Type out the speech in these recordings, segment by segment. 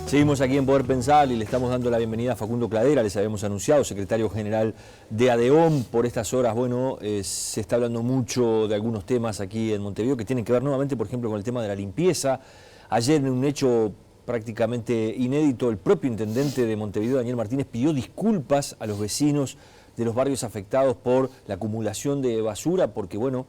Seguimos aquí en Poder Pensar y le estamos dando la bienvenida a Facundo Cladera, les habíamos anunciado, secretario general de ADEOM. Por estas horas, bueno, se está hablando mucho de algunos temas aquí en Montevideo que tienen que ver nuevamente, por ejemplo, con el tema de la limpieza. Ayer, en un hecho prácticamente inédito, el propio intendente de Montevideo, Daniel Martínez, pidió disculpas a los vecinos de los barrios afectados por la acumulación de basura, porque, bueno,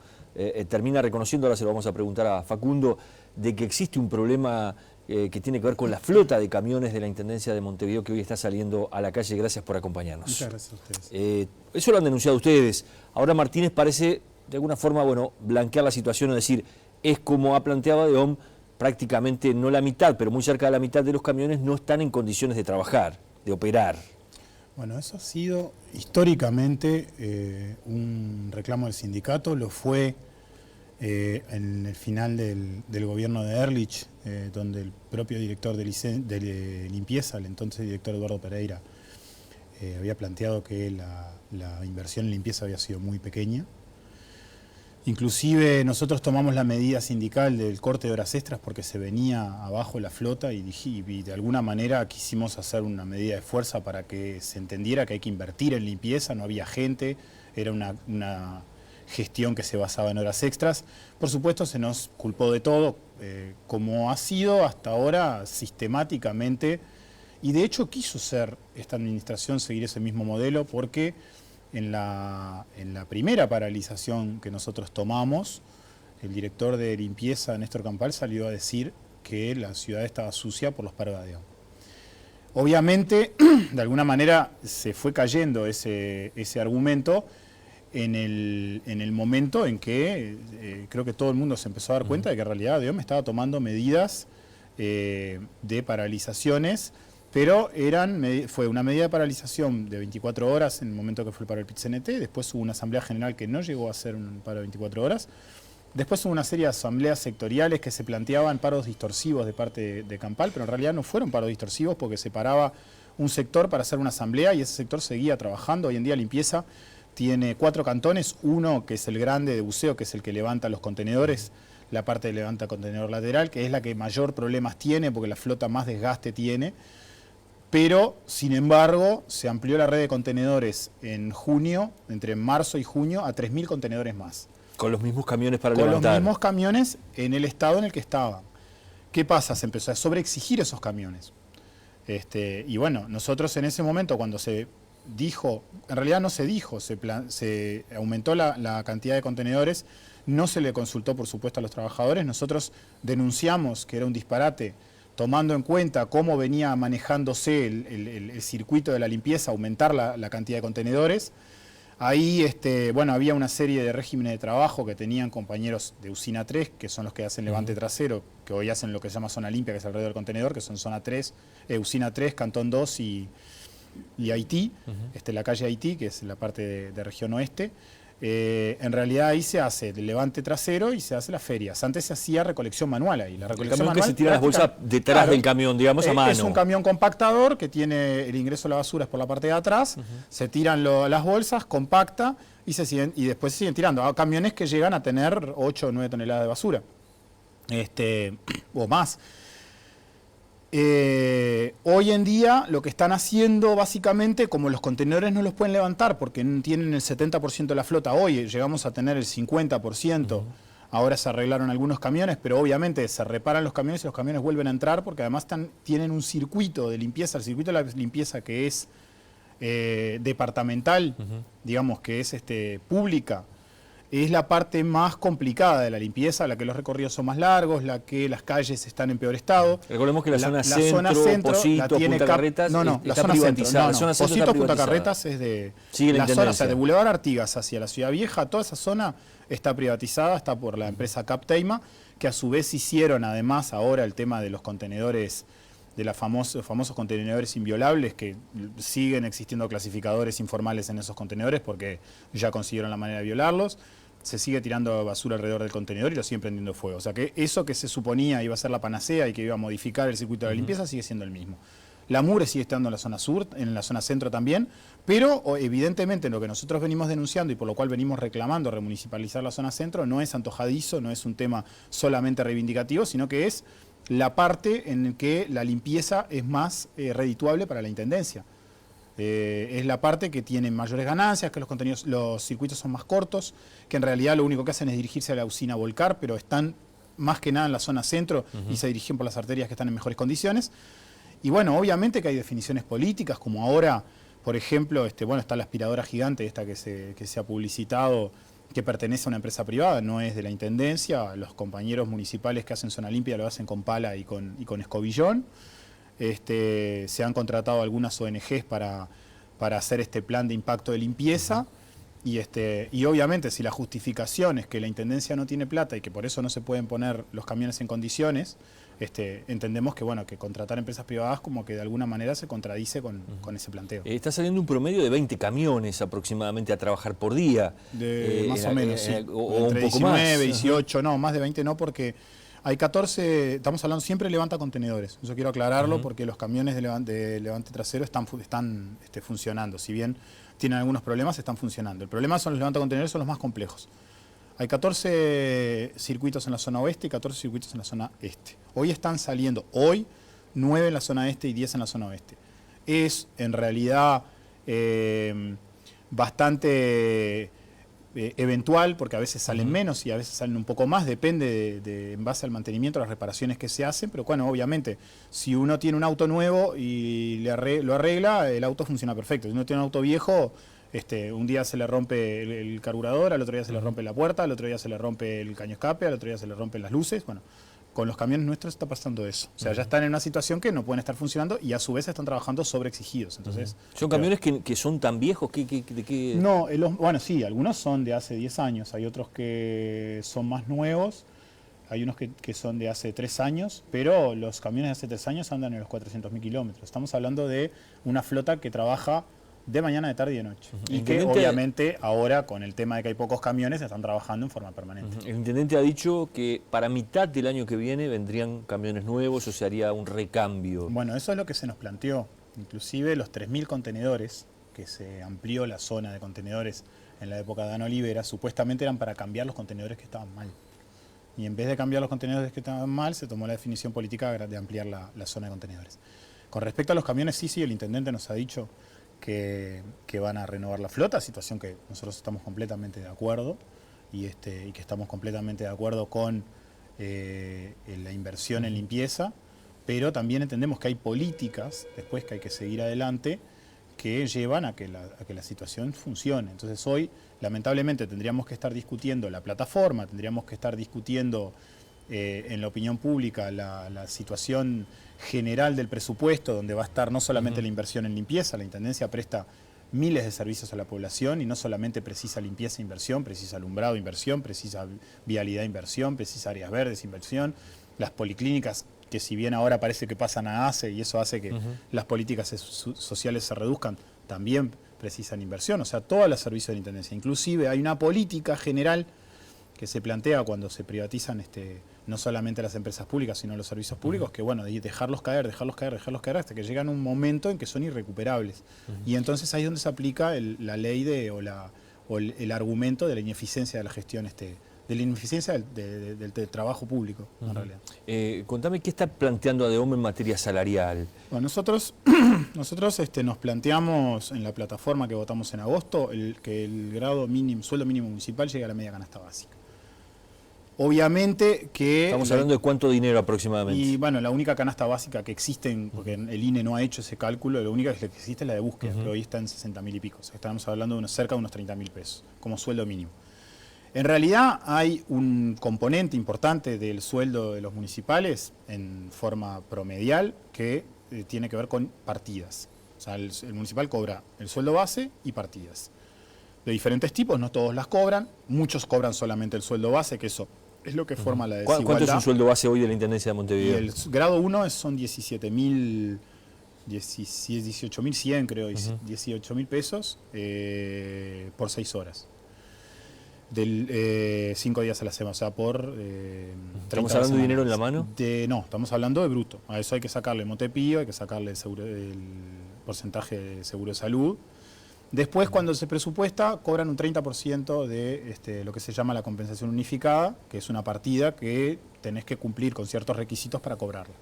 termina reconociendo, ahora se lo vamos a preguntar a Facundo, de que existe un problema que tiene que ver con la flota de camiones de la Intendencia de Montevideo que hoy está saliendo a la calle. Gracias por acompañarnos. Muchas gracias a ustedes. Eso lo han denunciado ustedes. Ahora Martínez parece, de alguna forma, bueno, blanquear la situación, es decir, es como ha planteado ADEOM, prácticamente no la mitad, pero muy cerca de la mitad de los camiones no están en condiciones de trabajar, de operar. Bueno, eso ha sido históricamente un reclamo del sindicato, lo fue en el final del gobierno de Ehrlich, donde el propio director de limpieza, el entonces director Eduardo Pereira, había planteado que la inversión en limpieza había sido muy pequeña. Inclusive nosotros tomamos la medida sindical del corte de horas extras porque se venía abajo la flota y de alguna manera quisimos hacer una medida de fuerza para que se entendiera que hay que invertir en limpieza, no había gente, era una gestión que se basaba en horas extras. Por supuesto se nos culpó de todo, como ha sido hasta ahora sistemáticamente, y de hecho quiso ser esta administración seguir ese mismo modelo porque en la primera paralización que nosotros tomamos, el director de limpieza, Néstor Campal, salió a decir que la ciudad estaba sucia por los paros de ADEOM. Obviamente, de alguna manera se fue cayendo ese argumento en el momento en que creo que todo el mundo se empezó a dar cuenta de que en realidad ADEOM estaba tomando medidas de paralizaciones, pero fue una medida de paralización de 24 horas en el momento que fue el paro del PIT-CNT, después hubo una asamblea general que no llegó a ser un paro de 24 horas, después hubo una serie de asambleas sectoriales que se planteaban paros distorsivos de parte de Campal, pero en realidad no fueron paros distorsivos porque se paraba un sector para hacer una asamblea y ese sector seguía trabajando. Hoy en día limpieza tiene 4 cantones, uno que es el grande de buceo, que es el que levanta los contenedores, la parte de levanta contenedor lateral, que es la que mayor problemas tiene porque la flota más desgaste tiene. Pero, sin embargo, se amplió la red de contenedores en junio, entre marzo y junio, a 3.000 contenedores más. Con los mismos camiones para levantar. Con los mismos camiones en el estado en el que estaban. ¿Qué pasa? Se empezó a sobreexigir esos camiones. Y bueno, nosotros en ese momento, cuando se dijo, en realidad no se dijo, se aumentó la cantidad de contenedores, no se le consultó, por supuesto, a los trabajadores. Nosotros denunciamos que era un disparate, tomando en cuenta cómo venía manejándose el circuito de la limpieza, aumentar la cantidad de contenedores. Ahí bueno, había una serie de regímenes de trabajo que tenían compañeros de Usina 3, que son los que hacen levante trasero, que hoy hacen lo que se llama zona limpia, que es alrededor del contenedor, que son zona 3, Usina 3, Cantón 2 y Haití, la calle Haití, que es la parte de región oeste. En realidad ahí se hace el levante trasero y se hace las ferias. Antes se hacía recolección manual ahí. La recolección el camión manual, que se tira las bolsas detrás del camión, digamos, a mano. Es un camión compactador que tiene el ingreso de la basura por la parte de atrás, se tiran las bolsas, compacta y después se siguen tirando. Hay camiones que llegan a tener 8 o 9 toneladas de basura, o más. Hoy en día lo que están haciendo básicamente, como los contenedores no los pueden levantar porque tienen el 70% de la flota, hoy llegamos a tener el 50%, ahora se arreglaron algunos camiones, pero obviamente se reparan los camiones y los camiones vuelven a entrar porque además tienen un circuito de limpieza, el circuito de la limpieza que es departamental, digamos que es pública. Es la parte más complicada de la limpieza, la que los recorridos son más largos, la que las calles están en peor estado. Recordemos que la zona centro, Pocitos, Punta Carretas está privatizada. La zona centro, Pocitos, Punta Carretas es de la zona, o sea, de Boulevard Artigas hacia la Ciudad Vieja, toda esa zona está privatizada, está por la empresa Capteima, que a su vez hicieron además ahora el tema de los contenedores, de los famosos contenedores inviolables, que siguen existiendo clasificadores informales en esos contenedores porque ya consiguieron la manera de violarlos. Se sigue tirando basura alrededor del contenedor y lo siguen prendiendo fuego. O sea que eso que se suponía iba a ser la panacea y que iba a modificar el circuito de la limpieza sigue siendo el mismo. La mugre sigue estando en la zona sur, en la zona centro también, pero evidentemente lo que nosotros venimos denunciando y por lo cual venimos reclamando remunicipalizar la zona centro no es antojadizo, no es un tema solamente reivindicativo, sino que es la parte en que la limpieza es más redituable para la Intendencia. Es la parte que tiene mayores ganancias, que los circuitos son más cortos, que en realidad lo único que hacen es dirigirse a la usina Volcar, pero están más que nada en la zona centro y se dirigen por las arterias que están en mejores condiciones. Y bueno, obviamente que hay definiciones políticas, como ahora, por ejemplo, está la aspiradora gigante esta que se ha publicitado, que pertenece a una empresa privada, no es de la Intendencia. Los compañeros municipales que hacen zona limpia lo hacen con pala y con escobillón. Se han contratado algunas ONGs para hacer este plan de impacto de limpieza. Y obviamente si la justificación es que la Intendencia no tiene plata y que por eso no se pueden poner los camiones en condiciones, entendemos que que contratar empresas privadas como que de alguna manera se contradice con ese planteo. Está saliendo un promedio de 20 camiones aproximadamente a trabajar por día. Más o menos, sí. O entre un poco 19, más. 18, no, más de 20 no, porque hay 14, estamos hablando siempre levanta contenedores. Eso quiero aclararlo porque los camiones de levante trasero están funcionando. Si bien tienen algunos problemas, están funcionando. El problema son los levanta contenedores, son los más complejos. Hay 14 circuitos en la zona oeste y 14 circuitos en la zona este. Hoy están saliendo, 9 en la zona este y 10 en la zona oeste. Es en realidad bastante eventual, porque a veces salen menos y a veces salen un poco más, depende en base al mantenimiento, las reparaciones que se hacen, pero bueno, obviamente, si uno tiene un auto nuevo y lo arregla, el auto funciona perfecto. Si uno tiene un auto viejo, un día se le rompe el carburador, al otro día se le rompe la puerta, al otro día se le rompe el caño escape, al otro día se le rompen las luces. Bueno, con los camiones nuestros está pasando eso. O sea, ya están en una situación que no pueden estar funcionando y a su vez están trabajando sobreexigidos. Entonces, ¿son camiones que son tan viejos? ¿De qué? No, bueno, sí, algunos son de hace 10 años, hay otros que son más nuevos, hay unos que son de hace 3 años, pero los camiones de hace 3 años andan en los 400.000 kilómetros. Estamos hablando de una flota que trabaja de mañana, de tarde y de noche. Y que obviamente ahora con el tema de que hay pocos camiones están trabajando en forma permanente. El intendente ha dicho que para mitad del año que viene vendrían camiones nuevos o se haría un recambio. Bueno, eso es lo que se nos planteó. Inclusive los 3.000 contenedores, que se amplió la zona de contenedores en la época de Ana Olivera, supuestamente eran para cambiar los contenedores que estaban mal. Y en vez de cambiar los contenedores que estaban mal, se tomó la definición política de ampliar la zona de contenedores. Con respecto a los camiones, sí, el intendente nos ha dicho que van a renovar la flota, situación que nosotros estamos completamente de acuerdo y que estamos completamente de acuerdo con la inversión en limpieza, pero también entendemos que hay políticas después que hay que seguir adelante que llevan a que la situación funcione. Entonces hoy lamentablemente tendríamos que estar discutiendo la plataforma, tendríamos que estar discutiendo en la opinión pública la situación general del presupuesto, donde va a estar no solamente la inversión en limpieza. La Intendencia presta miles de servicios a la población y no solamente precisa limpieza e inversión, precisa alumbrado, inversión, precisa vialidad, inversión, precisa áreas verdes, inversión. Las policlínicas, que si bien ahora parece que pasan a ACE y eso hace que las políticas sociales se reduzcan, también precisan inversión. O sea, todos los servicios de la Intendencia. Inclusive hay una política general que se plantea cuando se privatizan no solamente las empresas públicas, sino los servicios públicos, que bueno, dejarlos caer, hasta que llegan a un momento en que son irrecuperables. Y entonces ahí es donde se aplica la ley o el argumento de la ineficiencia de la gestión, de la ineficiencia del trabajo público, en realidad. Contame, ¿qué está planteando ADEOM en materia salarial? Bueno, nosotros nos planteamos en la plataforma que votamos en agosto que el sueldo mínimo municipal llegue a la media canasta básica. Obviamente que... Estamos hablando de cuánto dinero aproximadamente. Y bueno, la única canasta básica que existe, porque el INE no ha hecho ese cálculo, la única que existe es la de búsqueda, pero hoy está en 60.000 y pico. O sea, estamos hablando de cerca de unos 30.000 pesos como sueldo mínimo. En realidad hay un componente importante del sueldo de los municipales en forma promedial que tiene que ver con partidas. O sea, el municipal cobra el sueldo base y partidas. De diferentes tipos, no todos las cobran, muchos cobran solamente el sueldo base, que eso es lo que forma la desigualdad. ¿Cuánto es un sueldo base hoy de la Intendencia de Montevideo? Y el grado 1 son 18.100, creo, 18.000 pesos por 6 horas. 5 días a la semana, o sea, por 30 ¿Estamos hablando de dinero en la mano? No, estamos hablando de bruto. A eso hay que sacarle el Montepío, hay que sacarle el porcentaje de seguro de salud. Después, cuando se presupuesta, cobran un 30% de lo que se llama la compensación unificada, que es una partida que tenés que cumplir con ciertos requisitos para cobrarla.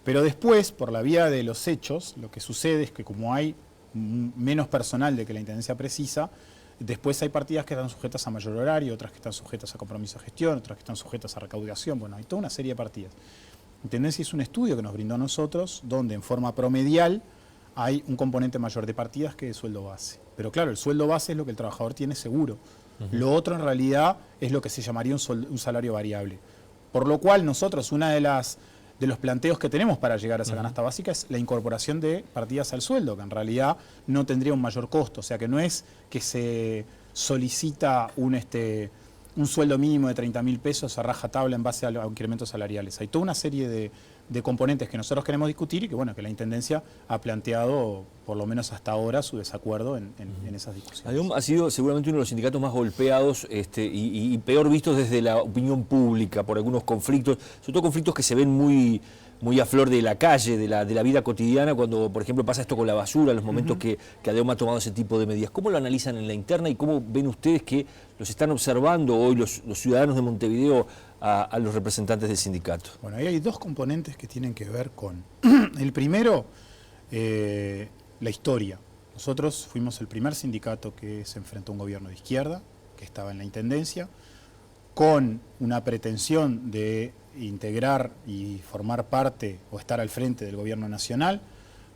Pero después, por la vía de los hechos, lo que sucede es que como hay menos personal de que la Intendencia precisa, después hay partidas que están sujetas a mayor horario, otras que están sujetas a compromiso de gestión, otras que están sujetas a recaudación. Bueno, hay toda una serie de partidas. Intendencia hizo un estudio que nos brindó a nosotros, donde en forma promedial hay un componente mayor de partidas que de sueldo base. Pero claro, el sueldo base es lo que el trabajador tiene seguro. Lo otro en realidad es lo que se llamaría un salario variable. Por lo cual nosotros, una de los planteos que tenemos para llegar a esa canasta básica es la incorporación de partidas al sueldo, que en realidad no tendría un mayor costo. O sea que no es que se solicita un sueldo mínimo de 30.000 pesos a rajatabla en base a los incrementos salariales. Hay toda una serie de componentes que nosotros queremos discutir y que, bueno, que la Intendencia ha planteado, por lo menos hasta ahora, su desacuerdo en esas discusiones. ADEOM ha sido seguramente uno de los sindicatos más golpeados y peor vistos desde la opinión pública por algunos conflictos, sobre todo conflictos que se ven muy a flor de la calle, de la vida cotidiana, cuando, por ejemplo, pasa esto con la basura, los momentos que ADEOM ha tomado ese tipo de medidas. ¿Cómo lo analizan en la interna y cómo ven ustedes que los están observando hoy los ciudadanos de Montevideo a los representantes del sindicato? Bueno, ahí hay dos componentes que tienen que ver con... El primero, la historia. Nosotros fuimos el primer sindicato que se enfrentó a un gobierno de izquierda, que estaba en la Intendencia, con una pretensión de integrar y formar parte o estar al frente del gobierno nacional,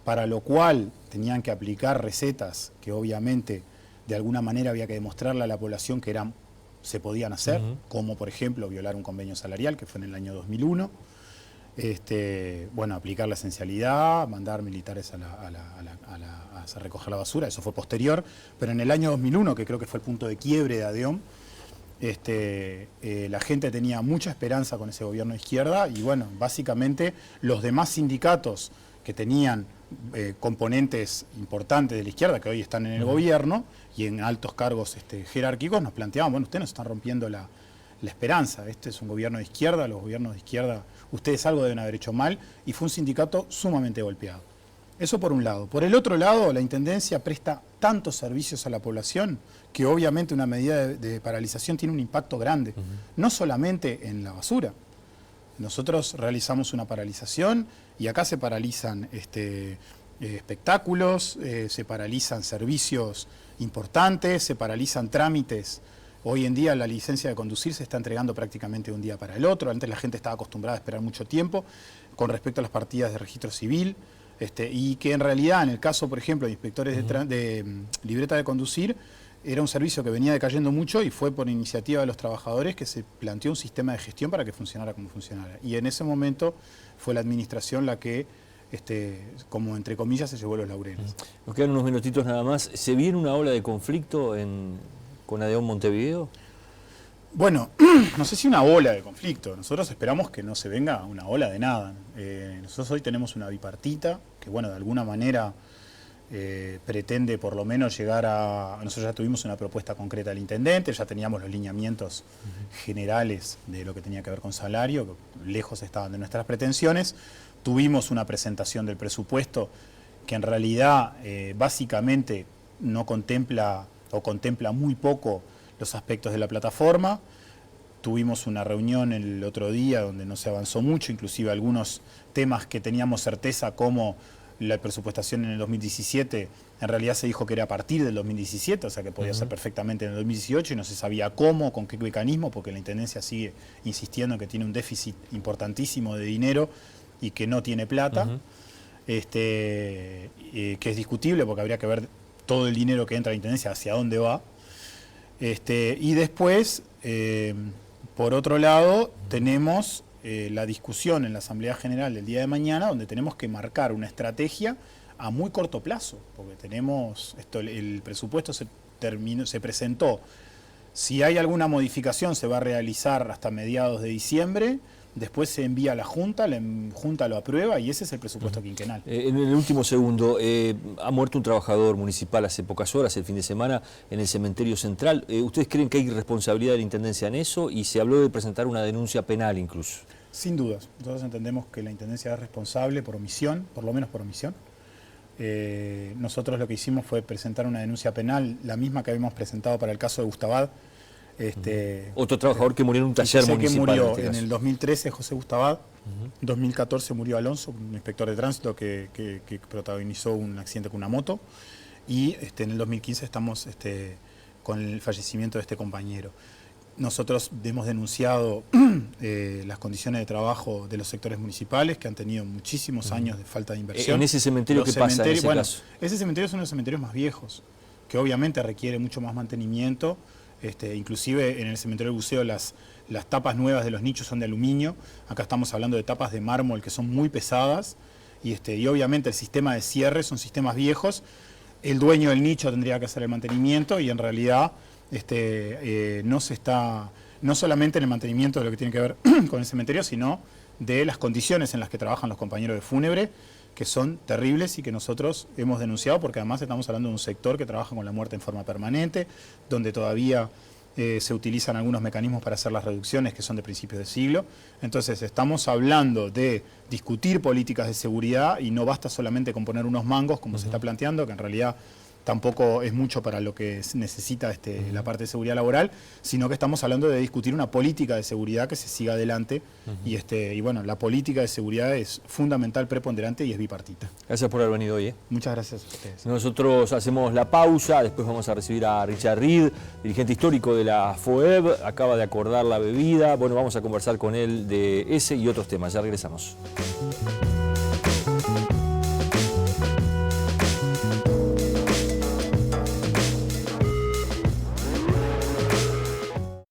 para lo cual tenían que aplicar recetas que obviamente de alguna manera había que demostrarle a la población que se podían hacer, como por ejemplo violar un convenio salarial, que fue en el año 2001, bueno, aplicar la esencialidad, mandar militares a recoger la basura, eso fue posterior, pero en el año 2001, que creo que fue el punto de quiebre de ADEOM, la gente tenía mucha esperanza con ese gobierno de izquierda y bueno, básicamente los demás sindicatos que tenían componentes importantes de la izquierda, que hoy están en el gobierno y en altos cargos jerárquicos, nos planteaban, bueno, ustedes nos están rompiendo la esperanza, este es un gobierno de izquierda, los gobiernos de izquierda, ustedes algo deben haber hecho mal, y fue un sindicato sumamente golpeado. Eso por un lado. Por el otro lado, la Intendencia presta tantos servicios a la población que obviamente una medida de paralización tiene un impacto grande, no solamente en la basura. Nosotros realizamos una paralización y acá se paralizan espectáculos, se paralizan servicios importantes, se paralizan trámites. Hoy en día la licencia de conducir se está entregando prácticamente de un día para el otro. Antes la gente estaba acostumbrada a esperar mucho tiempo con respecto a las partidas de registro civil. Y que en realidad, en el caso, por ejemplo, de inspectores de libreta de conducir, era un servicio que venía decayendo mucho y fue por iniciativa de los trabajadores que se planteó un sistema de gestión para que funcionara como funcionara. Y en ese momento fue la administración la que, como entre comillas, se llevó los laureles. Nos quedan unos minutitos nada más. ¿Se viene una ola de conflicto con ADEOM Montevideo? Bueno, no sé si una ola de conflicto. Nosotros esperamos que no se venga una ola de nada. Nosotros hoy tenemos una bipartita que, bueno, de alguna manera pretende por lo menos llegar a... Nosotros ya tuvimos una propuesta concreta del intendente, ya teníamos los lineamientos generales de lo que tenía que ver con salario, que lejos estaban de nuestras pretensiones. Tuvimos una presentación del presupuesto que en realidad básicamente no contempla o contempla muy poco los aspectos de la plataforma. Tuvimos una reunión el otro día donde no se avanzó mucho, inclusive algunos temas que teníamos certeza como la presupuestación en el 2017, en realidad se dijo que era a partir del 2017, o sea que podía ser perfectamente en el 2018 y no se sabía cómo, con qué mecanismo, porque la Intendencia sigue insistiendo que tiene un déficit importantísimo de dinero y que no tiene plata, que es discutible porque habría que ver todo el dinero que entra a la Intendencia hacia dónde va. Y después, por otro lado, tenemos la discusión en la Asamblea General del día de mañana, donde tenemos que marcar una estrategia a muy corto plazo, porque tenemos el presupuesto se presentó. Si hay alguna modificación se va a realizar hasta mediados de diciembre, después se envía a la Junta, la Junta lo aprueba y ese es el presupuesto quinquenal. En el último segundo, ha muerto un trabajador municipal hace pocas horas, el fin de semana, en el cementerio central. ¿Ustedes creen que hay responsabilidad de la Intendencia en eso? Y se habló de presentar una denuncia penal incluso. Sin dudas. Nosotros entendemos que la Intendencia es responsable por omisión, por lo menos por omisión. Nosotros lo que hicimos fue presentar una denuncia penal, la misma que habíamos presentado para el caso de Gustavad. Otro trabajador que murió en un taller municipal. Que murió en el 2013, José Gustavad. En 2014 murió Alonso, un inspector de tránsito que protagonizó un accidente con una moto. Y en el 2015 estamos con el fallecimiento de este compañero. Nosotros hemos denunciado las condiciones de trabajo de los sectores municipales que han tenido muchísimos años de falta de inversión. ¿En ese cementerio qué pasa en ese caso? Ese cementerio es uno de los cementerios más viejos, que obviamente requiere mucho más mantenimiento. Inclusive en el cementerio del buceo las tapas nuevas de los nichos son de aluminio. Acá estamos hablando de tapas de mármol que son muy pesadas. Y obviamente el sistema de cierre son sistemas viejos. El dueño del nicho tendría que hacer el mantenimiento y en realidad no solamente en el mantenimiento de lo que tiene que ver con el cementerio, sino de las condiciones en las que trabajan los compañeros de fúnebre, que son terribles y que nosotros hemos denunciado, porque además estamos hablando de un sector que trabaja con la muerte en forma permanente, donde todavía se utilizan algunos mecanismos para hacer las reducciones que son de principios de siglo. Entonces estamos hablando de discutir políticas de seguridad y no basta solamente con poner unos mangos, como se está planteando, que en realidad tampoco es mucho para lo que necesita la parte de seguridad laboral, sino que estamos hablando de discutir una política de seguridad que se siga adelante. Y bueno, la política de seguridad es fundamental, preponderante y es bipartita. Gracias por haber venido hoy. Muchas gracias a ustedes. Nosotros hacemos la pausa, después vamos a recibir a Richard Reed, dirigente histórico de la FOEB, acaba de acordar la bebida. Bueno, vamos a conversar con él de ese y otros temas. Ya regresamos.